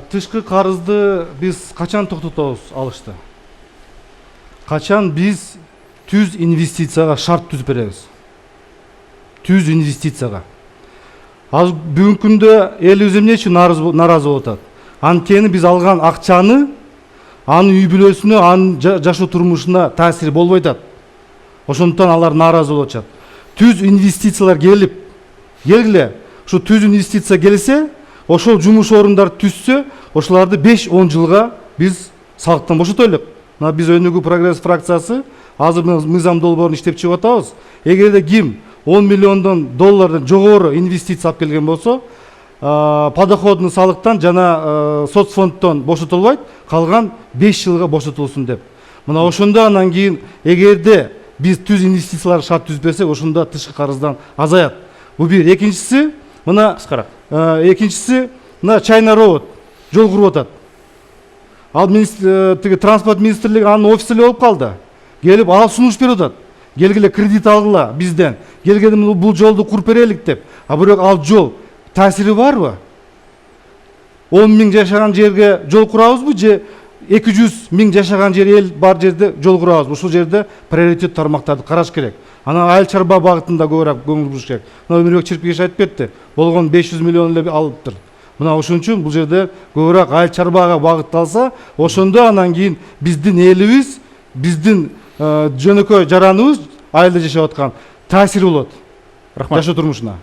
Тышкы карызды биз качан токтотобуз алышты? Качан биз түз инвестицияга шарт түзүп беребиз? Түз инвестицияга. Азыр бүгүнкү күндө элибиз эмне үчүн нааразы болуп атат? Анткени биз алган акчаны анын үй бүлөсүнө, анын жашоо турмушуна таасири болбой атат. Ошондуктан алар нааразы болуп атышат. Түз инвестициялар келгиле. Ушу түз инвестиция келсе, ошол жумуш орундар түзсө, ошоларды 5-10 жылга биз салыктан бошотойлук. Мына биз Өнүгүү прогресс фракциясы азыр мыйзам долбоорун иштеп чыгып атабыз. Эгерде ким $10 миллион жогору инвестиция алып келген болсо, подоходный салыктан жана соцфонддон бошотулбайт, калган 5 жылга бошотулсун деп. Мына ошондо анан кийин эгерде биз түз инвестициялар шарт түзүп берсек, ошондо тышкы карыздан азаят. Бул бир. Экинчиси, мына мына Чайна Роуд жол куруп атат. Ал транспорт министрлиги анын офиси эле болуп калды. Келип ал сунуш берип атат. Келгиле кредит алгыла бизден. Келгенде бул жолду куруп берелик деп. Бирок ал жол таасири барбы? 10 миң жашаган жерге жол курабызбы же 200 миң жашаган жер эл бар жерде жол курабызбы? Ушул жерде приоритет тармактарды караш керек. Анан айыл чарба багытында көбүрөөк көңүл буруш керек. Мына Өмүрбек Чирпигеш айтып кетти. Болгон 500 миллион эле алыптыр. Мына ошон үчүн бул жерде көбүрөөк айыл чарбага багытталса, ошондо анан кийин биздин элибиз, биздин жөнөкөй жараныбыз айылда жашап аткан таасири болот. Рахмат. Жашоо турмушуна.